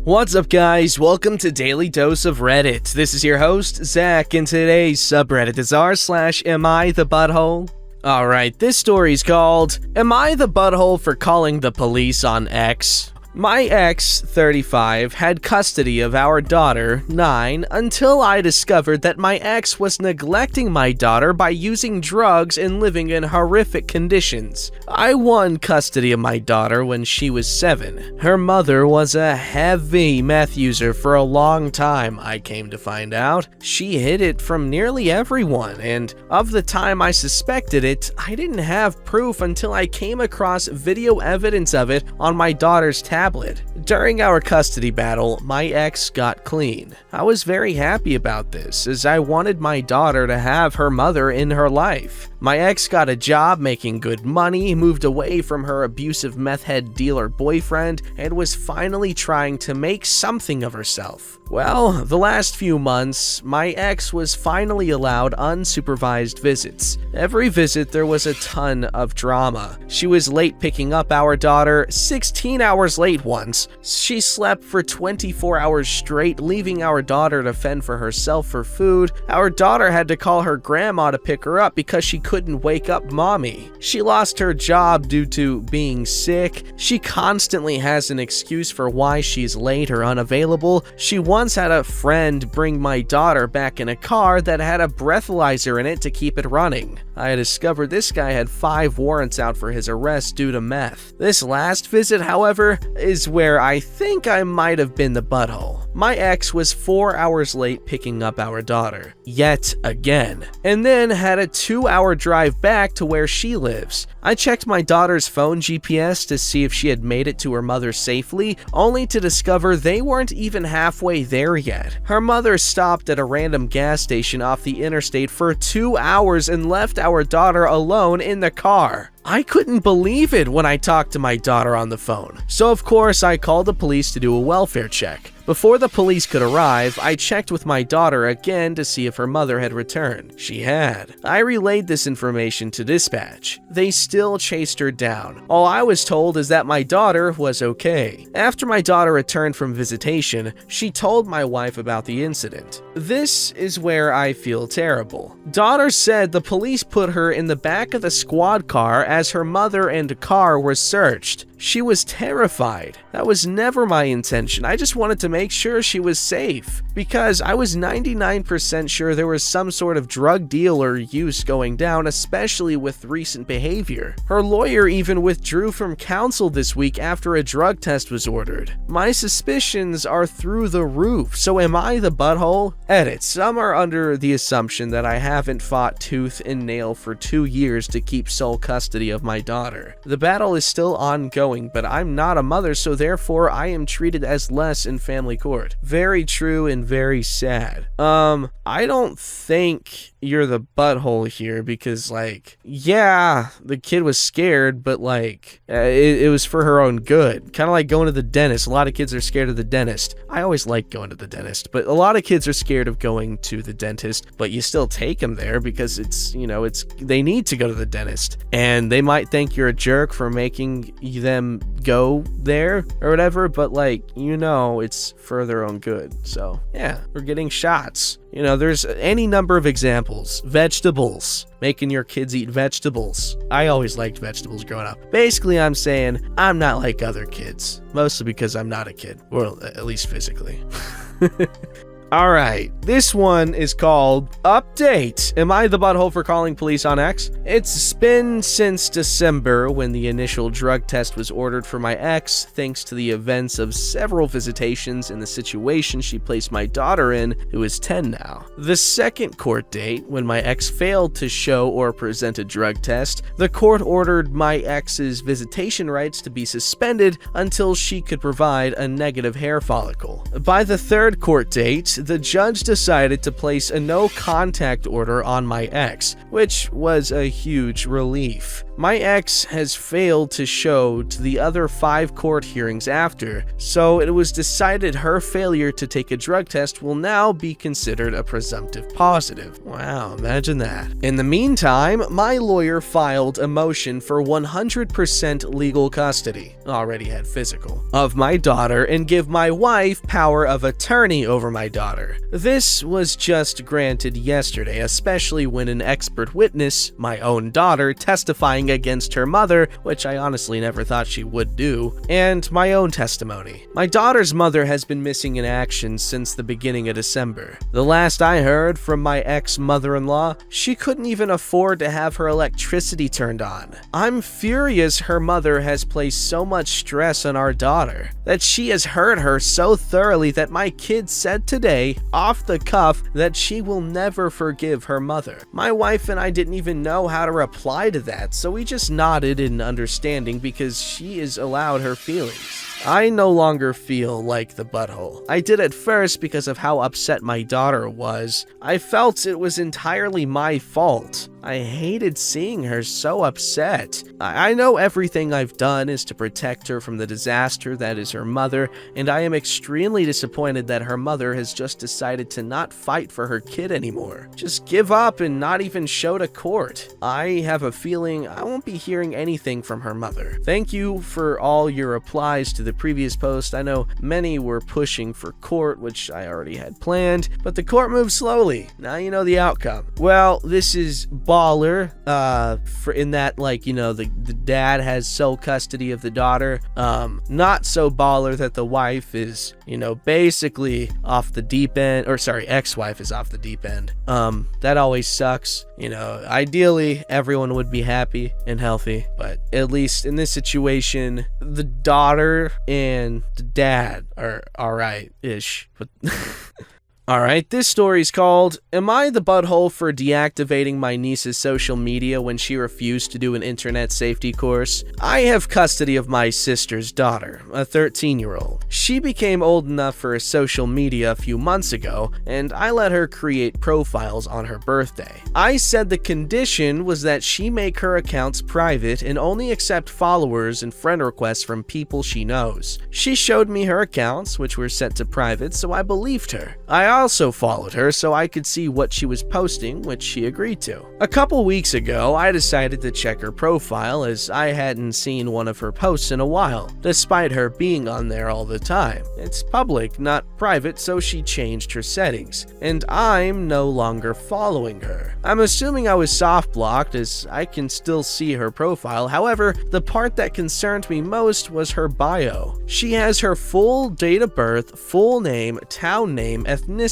What's up, guys? Welcome to Daily Dose of Reddit. This is your host, Zach, and today's subreddit is r/AmITheButthole. Alright, this story's called, Am I the Butthole for Calling the Police on X? My ex, 35, had custody of our daughter, 9, until I discovered that my ex was neglecting my daughter by using drugs and living in horrific conditions. I won custody of my daughter when she was 7. Her mother was a heavy meth user for a long time, I came to find out. She hid it from nearly everyone, and of the time I suspected it, I didn't have proof until I came across video evidence of it on my daughter's tablet. During our custody battle, my ex got clean. I was very happy about this, as I wanted my daughter to have her mother in her life. My ex got a job making good money, moved away from her abusive meth head dealer boyfriend, and was finally trying to make something of herself. Well, the last few months, my ex was finally allowed unsupervised visits. Every visit there was a ton of drama. She was late picking up our daughter, 16 hours late once. She slept for 24 hours straight, leaving our daughter to fend for herself for food. Our daughter had to call her grandma to pick her up because she couldn't wake up mommy. She lost her job due to being sick. She constantly has an excuse for why she's late or unavailable. She once had a friend bring my daughter back in a car that had a breathalyzer in it to keep it running. I discovered this guy had 5 warrants out for his arrest due to meth. This last visit, however, is where I think I might have been the butthole. My ex was 4 hours late picking up our daughter, yet again, and then had a 2-hour drive back to where she lives. I checked my daughter's phone GPS to see if she had made it to her mother safely, only to discover they weren't even halfway there yet. Her mother stopped at a random gas station off the interstate for 2 hours and left our daughter alone in the car. I couldn't believe it when I talked to my daughter on the phone. So of course I called the police to do a welfare check. Before the police could arrive, I checked with my daughter again to see if her mother had returned. She had. I relayed this information to dispatch. They still chased her down. All I was told is that my daughter was okay. After my daughter returned from visitation, she told my wife about the incident. This is where I feel terrible. Daughter said the police put her in the back of the squad car as her mother and car were searched. She was terrified. That was never my intention. I just wanted to make sure she was safe, because I was 99% sure there was some sort of drug deal or use going down, especially with recent behavior. Her lawyer even withdrew from counsel this week after a drug test was ordered. My suspicions are through the roof, so am I the butthole? Edit. Some are under the assumption that I haven't fought tooth and nail for 2 years to keep sole custody of my daughter. The battle is still ongoing, but I'm not a mother, so therefore I am treated as less in family court. Very true and very sad. I don't think you're the butthole here, because yeah, the kid was scared, but it was for her own good. Kind of like going to the dentist. A lot of kids are scared of the dentist. I always like going to the dentist, but a lot of kids are scared of going to the dentist, but you still take them there because they need to go to the dentist, and they might think you're a jerk for making them go there or whatever, but it's for their own good. So yeah, we're getting shots. There's any number of examples. Vegetables. Making your kids eat vegetables. I always liked vegetables growing up. Basically, I'm saying I'm not like other kids. Mostly because I'm not a kid. Or at least physically. Alright, this one is called Update. Am I the butthole for calling police on X? It's been since December when the initial drug test was ordered for my ex, thanks to the events of several visitations and the situation she placed my daughter in, who is 10 now. The second court date, when my ex failed to show or present a drug test, the court ordered my ex's visitation rights to be suspended until she could provide a negative hair follicle. By the third court date, the judge decided to place a no contact order on my ex, which was a huge relief. My ex has failed to show to the other 5 court hearings after, so it was decided her failure to take a drug test will now be considered a presumptive positive. Wow, imagine that. In the meantime, my lawyer filed a motion for 100% legal custody, already had physical, of my daughter and give my wife power of attorney over my daughter. This was just granted yesterday, especially when an expert witness, my own daughter, testifying against her mother, which I honestly never thought she would do, and my own testimony. My daughter's mother has been missing in action since the beginning of December. The last I heard from my ex-mother-in-law, she couldn't even afford to have her electricity turned on. I'm furious her mother has placed so much stress on our daughter, that she has hurt her so thoroughly that my kid said today, off the cuff, that she will never forgive her mother. My wife and I didn't even know how to reply to that, so we just nodded in understanding because she is allowed her feelings. I no longer feel like the butthole. I did at first because of how upset my daughter was. I felt it was entirely my fault. I hated seeing her so upset. I know everything I've done is to protect her from the disaster that is her mother, and I am extremely disappointed that her mother has just decided to not fight for her kid anymore. Just give up and not even show to court. I have a feeling I won't be hearing anything from her mother. Thank you for all your replies to the previous post. I know many were pushing for court, which I already had planned, but the court moves slowly. Now you know the outcome. Well, this is baller, for in that, like, you know, the dad has sole custody of the daughter. Not so baller that the wife is, you know, basically off the deep end, or sorry, ex-wife is off the deep end. That always sucks. You know, ideally everyone would be happy and healthy, but at least in this situation, the daughter and the dad are alright-ish, but Alright, this story's called, Am I the Butthole for Deactivating My Niece's Social Media When She Refused to Do an Internet Safety Course? I have custody of my sister's daughter, a 13-year-old. She became old enough for social media a few months ago, and I let her create profiles on her birthday. I said the condition was that she make her accounts private and only accept followers and friend requests from people she knows. She showed me her accounts, which were set to private, so I believed her. I also followed her so I could see what she was posting, which she agreed to. A couple weeks ago, I decided to check her profile as I hadn't seen one of her posts in a while, despite her being on there all the time. It's public, not private, so she changed her settings, and I'm no longer following her. I'm assuming I was soft blocked as I can still see her profile. However, the part that concerned me most was her bio. She has her full date of birth, full name, town name, ethnicity,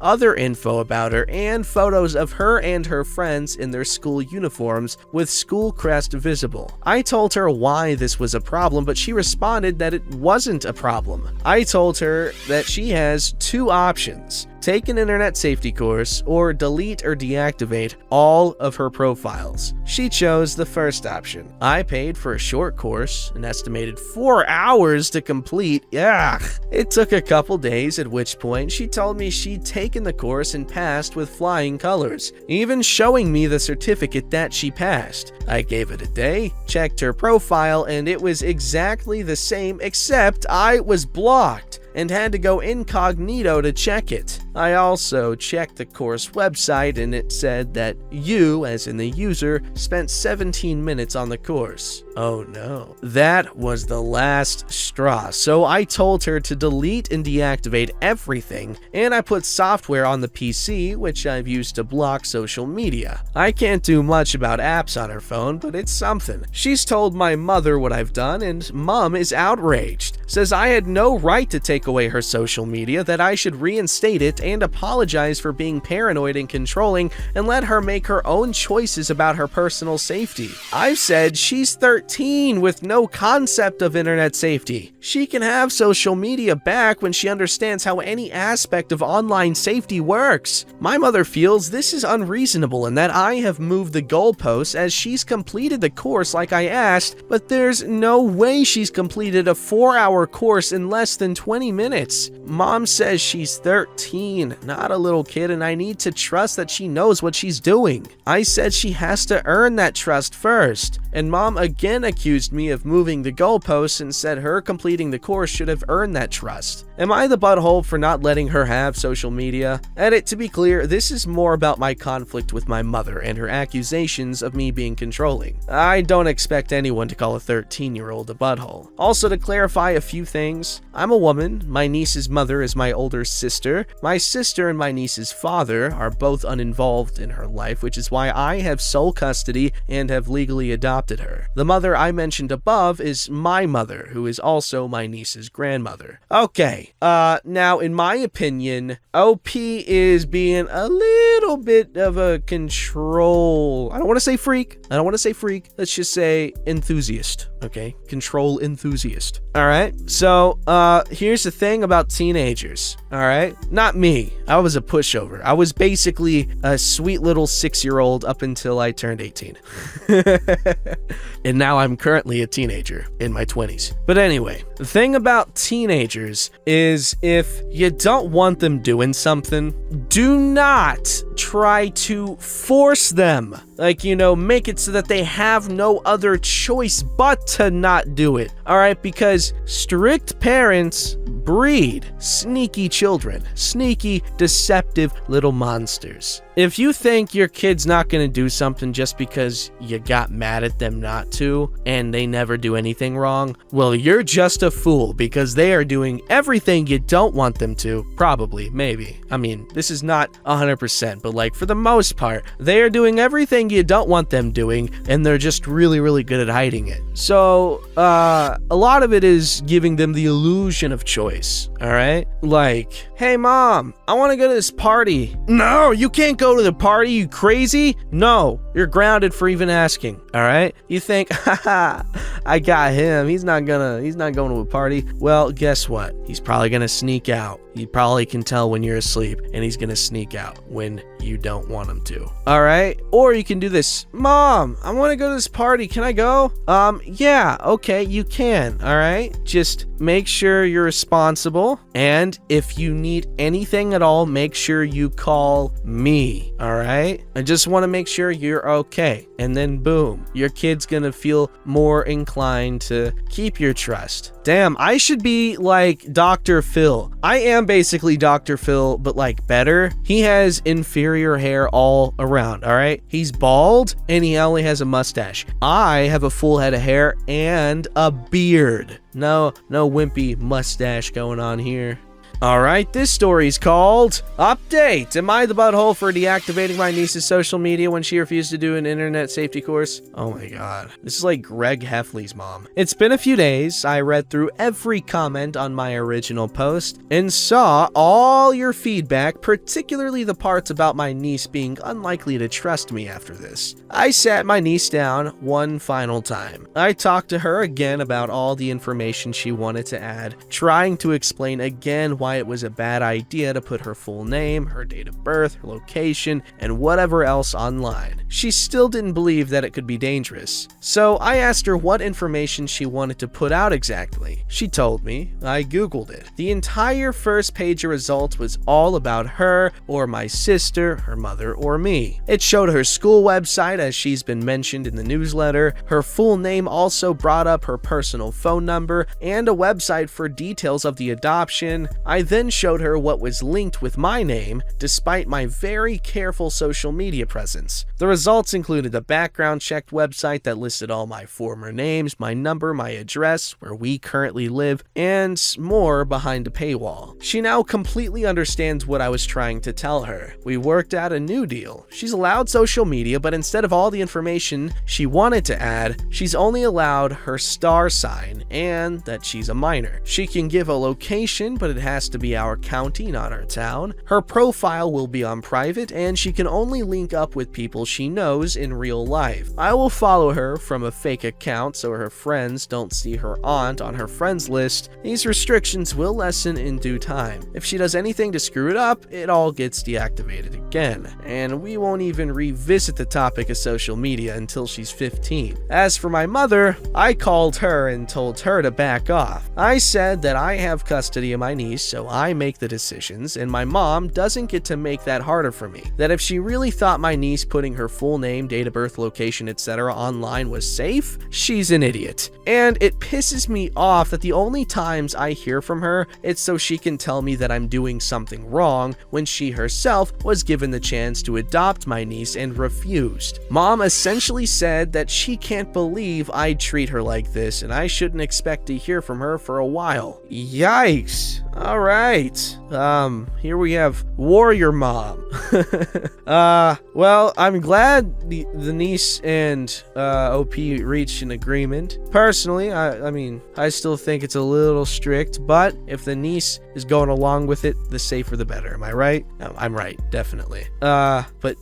other info about her, and photos of her and her friends in their school uniforms with school crest visible. I told her why this was a problem, but she responded that it wasn't a problem. I told her that she has 2 options: take an internet safety course, or delete or deactivate all of her profiles. She chose the first option. I paid for a short course, an estimated 4 hours to complete. Ugh. It took a couple days, at which point she told me she'd taken the course and passed with flying colors, even showing me the certificate that she passed. I gave it a day, checked her profile, and it was exactly the same, except I was blocked and had to go incognito to check it. I also checked the course website and it said that you, as in the user, spent 17 minutes on the course. Oh no. That was the last straw, so I told her to delete and deactivate everything, and I put software on the PC, which I've used to block social media. I can't do much about apps on her phone, but it's something. She's told my mother what I've done, and Mom is outraged. Says I had no right to take away her social media, that I should reinstate it and apologize for being paranoid and controlling, and let her make her own choices about her personal safety. I've said she's 13 with no concept of internet safety. she can have social media back when she understands how any aspect of online safety works. My mother feels this is unreasonable and that I have moved the goalposts as she's completed the course like I asked, but there's no way she's completed a 4-hour course in less than 20 minutes. Mom says she's 13, not a little kid, and I need to trust that she knows what she's doing. I said she has to earn that trust first, and Mom again accused me of moving the goalposts and said her completing the course should have earned that trust. Am I the butthole for not letting her have social media? Edit, to be clear, this is more about my conflict with my mother and her accusations of me being controlling. I don't expect anyone to call a 13-year-old a butthole. Also, to clarify a few things, I'm a woman, my niece's mother is my older sister, my sister and my niece's father are both uninvolved in her life, which is why I have sole custody and have legally adopted her. The mother I mentioned above is my mother, who is also my niece's grandmother. Okay, now in my opinion, OP is being a little bit of a control. I don't want to say freak. Let's just say enthusiast. Okay, control enthusiast. All right, so here's the thing about teenagers. All right, not me. I was a pushover. I was basically a sweet little 6-year-old up until I turned 18. And now I'm currently a teenager in my 20s. But anyway, the thing about teenagers is if you don't want them doing something, do not try to force them. Like, make it so that they have no other choice but to not do it. All right, because strict parents breed sneaky children, sneaky, deceptive little monsters. If you think your kid's not going to do something just because you got mad at them not to, and they never do anything wrong, well, you're just a fool because they are doing everything you don't want them to. Probably, maybe. I mean, this is not 100%, but like for the most part, they are doing everything you don't want them doing, and they're just really, really good at hiding it. So, a lot of it is giving them the illusion of choice, all right? Like, hey, Mom, I want to go to this party. No, you can't go to the party, you crazy? No, you're grounded for even asking, all right? You think, haha, I got him. He's not going to a party. Well, guess what? He's probably going to sneak out. He probably can tell when you're asleep, and he's going to sneak out when you don't want him to. All right? Or you can do this. Mom, I want to go to this party. Can I go? Yeah, okay, you can. All right? Just make sure you're responsible. And if you need anything at all, make sure you call me. All right? I just want to make sure you're okay. And then boom, your kid's going to feel more inclined to keep your trust. Damn, I should be like Dr. Phil. I am basically Dr. Phil, but like better. He has inferior hair all around, all right? He's bald and he only has a mustache. I have a full head of hair and a beard. No wimpy mustache going on here. Alright, this story's called Update! Am I the butthole for deactivating my niece's social media when she refused to do an internet safety course? Oh my god. This is like Greg Heffley's mom. It's been a few days. I read through every comment on my original post and saw all your feedback, particularly the parts about my niece being unlikely to trust me after this. I sat my niece down one final time. I talked to her again about all the information she wanted to add, trying to explain again why it was a bad idea to put her full name, her date of birth, her location, and whatever else online. She still didn't believe that it could be dangerous. So I asked her what information she wanted to put out exactly. She told me. I googled it. The entire first page of results was all about her or my sister, her mother, or me. It showed her school website as she's been mentioned in the newsletter. Her full name also brought up her personal phone number and a website for details of the adoption. I then showed her what was linked with my name, despite my very careful social media presence. The results included a background checked website that listed all my former names, my number, my address, where we currently live, and more behind a paywall. She now completely understands what I was trying to tell her. We worked out a new deal. She's allowed social media, but instead of all the information she wanted to add, she's only allowed her star sign and that she's a minor. She can give a location, but it has has to be our county, not our town. Her profile will be on private, and she can only link up with people she knows in real life. I will follow her from a fake account so her friends don't see her aunt on her friends list. These restrictions will lessen in due time. If she does anything to screw it up, it all gets deactivated again. And we won't even revisit the topic of social media until she's 15. As for my mother, I called her and told her to back off. I said that I have custody of my niece, so I make the decisions, and my mom doesn't get to make that harder for me. That if she really thought my niece putting her full name, date of birth, location, etc. online was safe, she's an idiot. And it pisses me off that the only times I hear from her, it's so she can tell me that I'm doing something wrong when she herself was given the chance to adopt my niece and refused. Mom essentially said that she can't believe I'd treat her like this, and I shouldn't expect to hear from her for a while. Yikes. Alright. Here we have Warrior Mom. Well, I'm glad the niece and OP reached an agreement. Personally, I mean, I still think it's a little strict, but if the niece is going along with it, the safer the better. Am I right? No, I'm right, definitely. But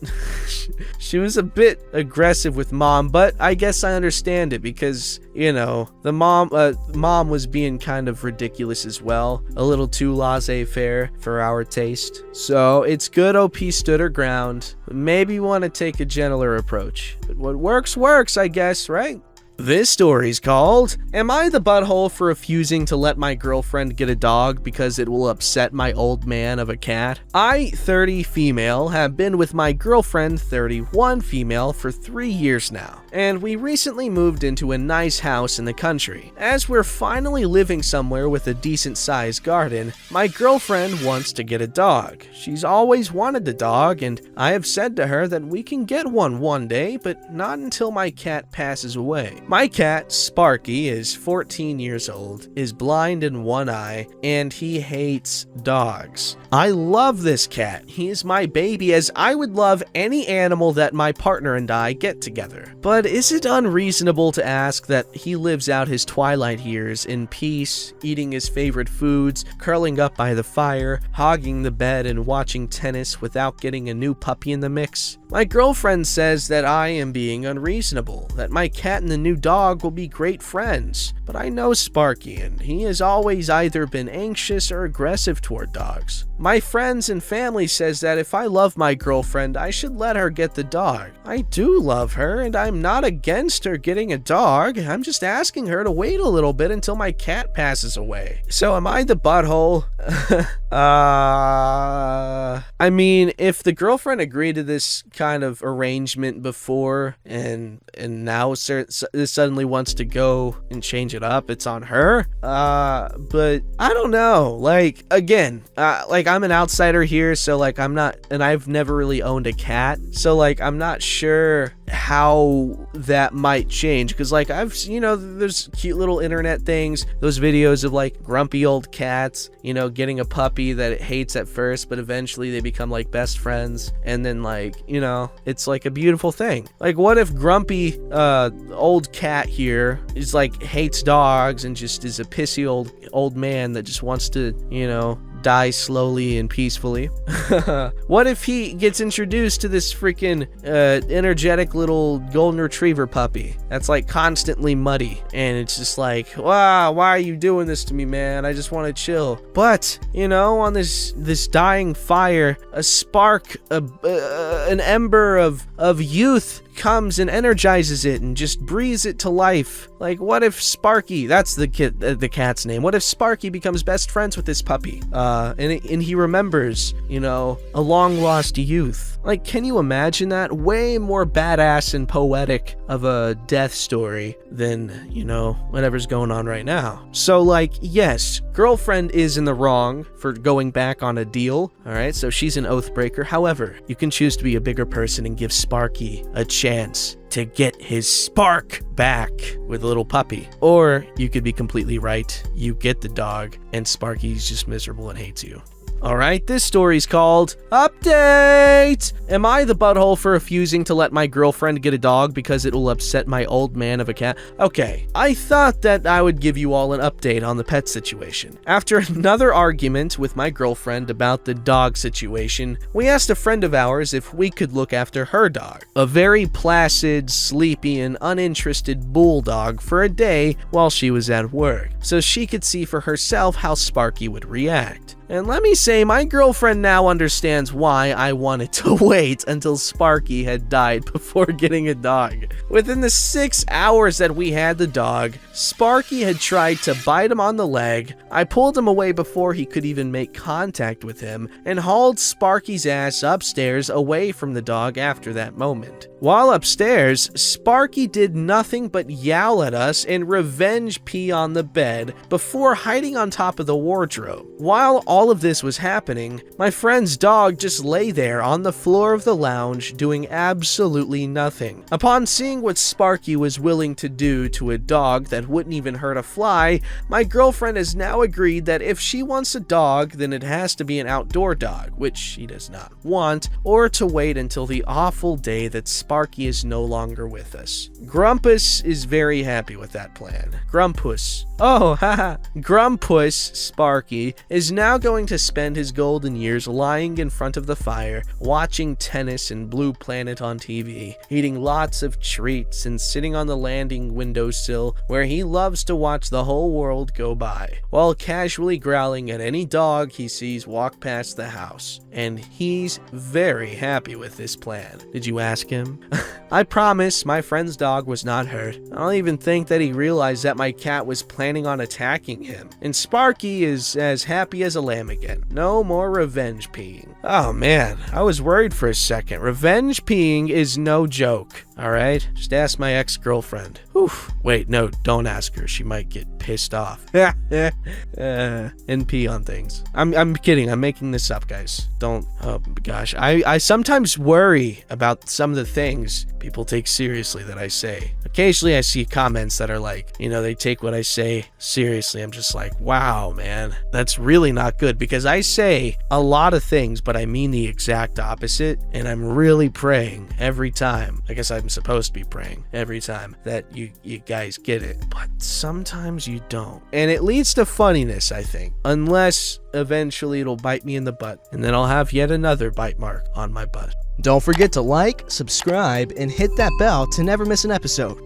she was a bit aggressive with Mom, but I guess I understand it because, you know, the mom was being kind of ridiculous as well. A little too laissez-faire for our taste. So it's good OP stood her ground. Maybe want to take a gentler approach. But what works, I guess, right? This story's called, Am I the Butthole for Refusing to Let My Girlfriend Get a Dog Because It Will Upset My Old Man of a Cat? I, 30 female, have been with my girlfriend, 31 female, for 3 years now, and we recently moved into a nice house in the country. As we're finally living somewhere with a decent-sized garden, my girlfriend wants to get a dog. She's always wanted a dog, and I have said to her that we can get one day, but not until my cat passes away. My cat, Sparky, is 14 years old, is blind in one eye, and he hates dogs. I love this cat. He is my baby, as I would love any animal that my partner and I get together. But is it unreasonable to ask that he lives out his twilight years in peace, eating his favorite foods, curling up by the fire, hogging the bed, and watching tennis without getting a new puppy in the mix? My girlfriend says that I am being unreasonable, that my cat and the new dog will be great friends. But I know Sparky, and he has always either been anxious or aggressive toward dogs. My friends and family says that if I love my girlfriend, I should let her get the dog. I do love her, and I'm not against her getting a dog. I'm just asking her to wait a little bit until my cat passes away. So am I the butthole? I mean, if the girlfriend agreed to this kind of arrangement before and now suddenly wants to go and change it up, it's on her. But I don't know. Like, again, like I'm an outsider here, so like I'm not, and I've never really owned a cat, so like I'm not sure how that might change, because like I've, you know, there's cute little internet things, those videos of like grumpy old cats, you know, getting a puppy that it hates at first, but eventually they become like best friends, and then like, you know, it's like a beautiful thing. Like, what if grumpy old cat here is like hates dogs and just is a pissy old man that just wants to, you know, die slowly and peacefully? What if he gets introduced to this freaking energetic little golden retriever puppy that's like constantly muddy, and it's just like, wow, why are you doing this to me, man? I just want to chill. But, you know, on this dying fire, a spark, an ember of youth comes and energizes it and just breathes it to life. Like, what if Sparky, that's the cat's name, what if Sparky becomes best friends with this puppy, and he remembers, you know, a long lost youth? Like, can you imagine that? Way more badass and poetic of a death story than, you know, whatever's going on right now. So like, yes, girlfriend is in the wrong for going back on a deal, all right, so she's an oath breaker. However, you can choose to be a bigger person and give Sparky a chance to get his spark back with a little puppy. Or you could be completely right, you get the dog and Sparky's just miserable and hates you. Alright, this story's called Update! Am I the butthole for refusing to let my girlfriend get a dog because it will upset my old man of a cat? Okay, I thought that I would give you all an update on the pet situation. After another argument with my girlfriend about the dog situation, we asked a friend of ours if we could look after her dog, a very placid, sleepy, and uninterested bulldog, for a day while she was at work, so she could see for herself how Sparky would react. And let me say, my girlfriend now understands why I wanted to wait until Sparky had died before getting a dog. Within the 6 hours that we had the dog, Sparky had tried to bite him on the leg. I pulled him away before he could even make contact with him, and hauled Sparky's ass upstairs away from the dog after that moment. While upstairs, Sparky did nothing but yowl at us and revenge pee on the bed before hiding on top of the wardrobe. While all of this was happening, my friend's dog just lay there on the floor of the lounge doing absolutely nothing. Upon seeing what Sparky was willing to do to a dog that wouldn't even hurt a fly, my girlfriend has now agreed that if she wants a dog, then it has to be an outdoor dog, which she does not want, or to wait until the awful day that Sparky is no longer with us. Grumpus is very happy with that plan. Grumpus. Oh, haha. Grumpus, Sparky, is now going to spend his golden years lying in front of the fire, watching tennis and Blue Planet on TV, eating lots of treats and sitting on the landing windowsill where he loves to watch the whole world go by, while casually growling at any dog he sees walk past the house. And he's very happy with this plan. Did you ask him? I promise my friend's dog was not hurt. I don't even think that he realized that my cat was planning on attacking him. And Sparky is as happy as a lamb again. No more revenge peeing. Oh man, I was worried for a second. Revenge peeing is no joke. Alright, just ask my ex-girlfriend. Oof. Wait, no, don't ask her. She might get pissed off. And pee on things. I'm kidding. I'm making this up, guys. Don't, oh gosh. I sometimes worry about some of the things people take seriously that I say. Occasionally I see comments that are like, you know, they take what I say seriously. I'm just like, wow, man, that's really not good, because I say a lot of things, but I mean the exact opposite. And I'm really praying every time. I guess I'm supposed to be praying every time that you guys get it, but sometimes you don't. And it leads to funniness, I think, unless eventually it'll bite me in the butt, and then I'll have yet another bite mark on my butt. Don't forget to like, subscribe, and hit that bell to never miss an episode.